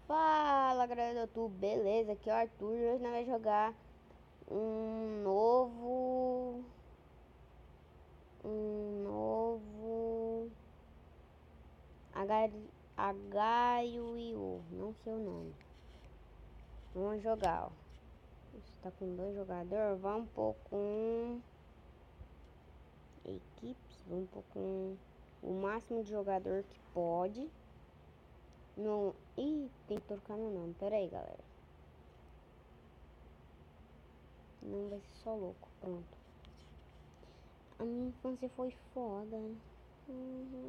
Fala galera do YouTube, beleza? Aqui é o Arthur e hoje nós vamos jogar um novo H-U-I-O, não sei o nome. Vamos jogar, ó. Está com 2 jogadores, vamos pôr com equipes, vamos pôr com o máximo de jogador que pode. Não, tem que trocar meu nome. Pera aí, galera. Não vai ser só louco, pronto. A minha infância foi foda.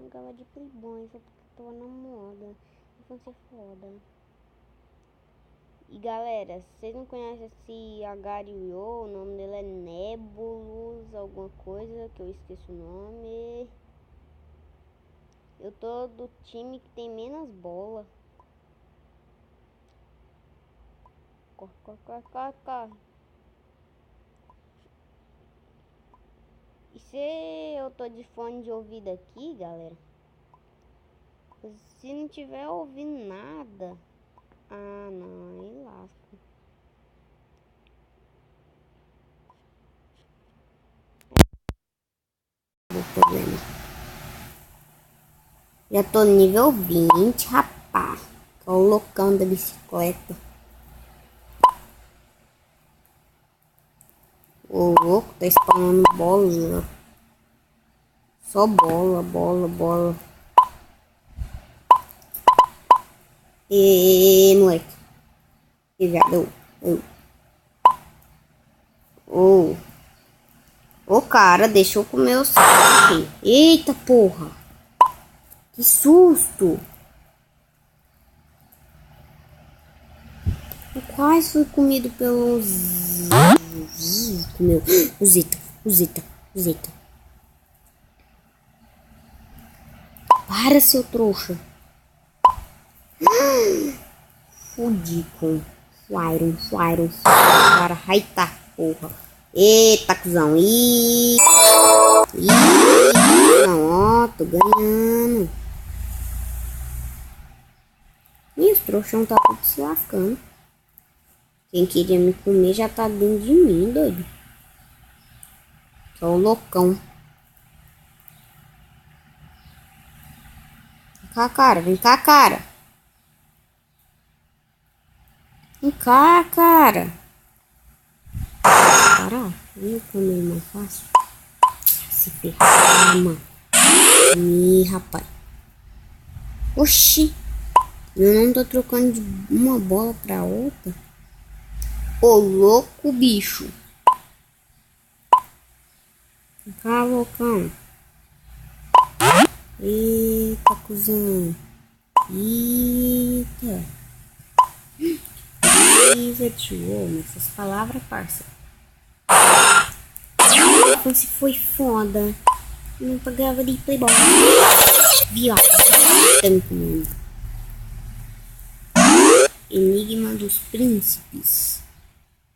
Jogava de Playboy, só porque tava na moda. Infância foda. E galera, se vocês não conhecem esse H-U-I-O, o nome dele é Nebulus, alguma coisa que eu esqueci o nome. Eu tô do time que tem menos bola. Corre, corre, corre, corre, corre. E se eu tô de fone de ouvido aqui, galera, se não tiver ouvindo nada, não, aí lasca. O problema. Já tô no nível 20, rapaz. Que é o loucão da bicicleta. O louco tá spawnando bola. Só bola, bola, bola. E moleque. Que viado. Ô cara, deixa eu comer o saco. Eita porra. Que susto. Eu quase fui comido pelos... Comeu. Uzita. Para, seu trouxa. Fudi com o Iron. Para raitar, porra. Eita, cuzão. Não, ó, tô ganhando. E os trouxão tá tudo se lascando. Quem queria me comer já tá dentro de mim, doido. Sou loucão. Vem cá, cara. Vem cá, cara. Para, vem comer mais fácil. Se ferrar, mano. Rapaz. Oxi. Eu não tô trocando de uma bola pra outra. Ô, louco, bicho. Vem cá, loucão. Eita, cuzão. Eita, tio, essas palavras, parça. Você foi foda. Não pagava de Playboy. Viado. Enigma dos príncipes.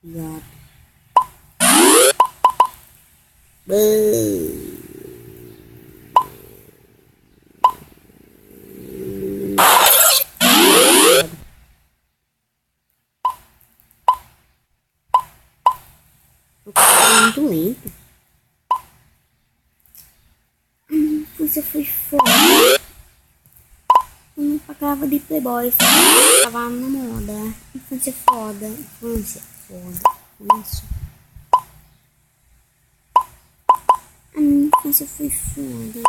Viado. Muito lento. Você foi foda. Eu não pagava de Playboy, só tava na moda. Infância foda. Isso. A minha infância foi foda.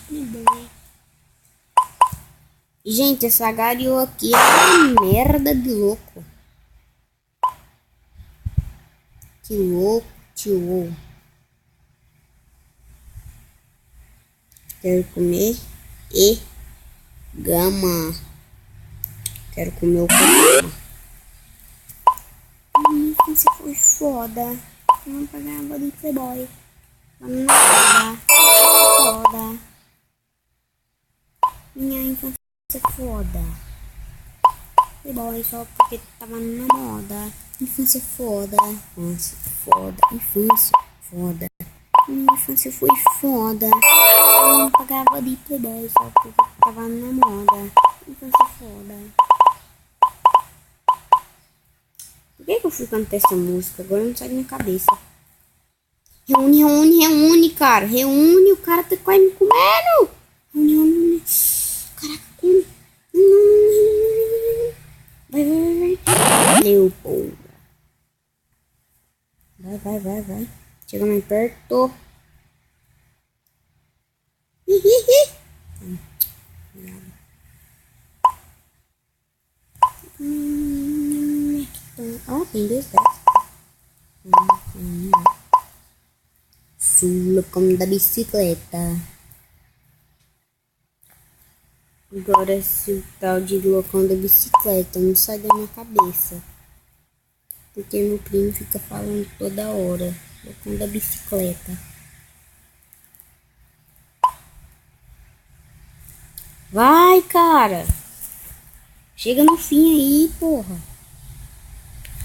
Playboy. Gente, essa H-U-I-O aqui é uma merda de louco. Que louco, tio. Quero comer gama. Quero comer o gama. Isso foi foda. Eu não pagava de Playboy. Nada. Foda. Minha infância foda. Playboy só porque tava na moda. Infância foda. Infância foda. Minha infância foi foda. Eu não pagava de Playboy só porque tava na moda. canção foda. Por que eu fui cantar essa música? Agora não sai da minha cabeça. Reúne, cara. Reúne, o cara tá quase me comendo. Reúne. Caraca, come. Vai. Valeu, porra. Vai. Chega mais perto. Ó, tem 2 dessas. Sula como da bicicleta. Agora esse tal de loucão da bicicleta não sai da minha cabeça. Porque meu primo fica falando toda hora. Loucão da bicicleta. Vai, cara. Chega no fim aí, porra.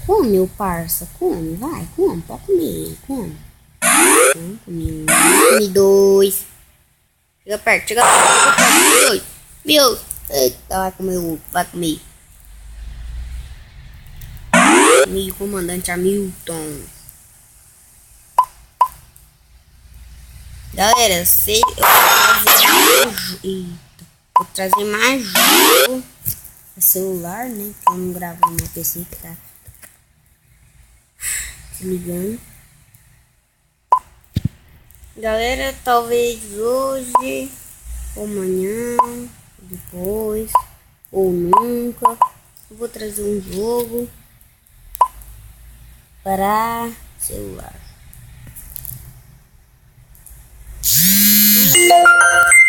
Come, meu parça. Come, vai, come. Pode comer, come. Come 2. Chega perto. Come 2. Meu. Eita, vai comer o. Vai comer. Comigo, comandante Hamilton. Galera, vou trazer mais jogo. Celular, né? Que eu não gravo no meu PC que tá desligando. Galera, talvez hoje, ou amanhã, depois, ou nunca, eu vou trazer um jogo para celular.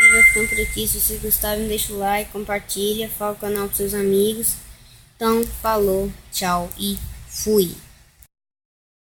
Vai ficando por aqui. Se vocês gostaram, deixa o like, compartilha, fala o canal para seus amigos. Então, falou, tchau e fui.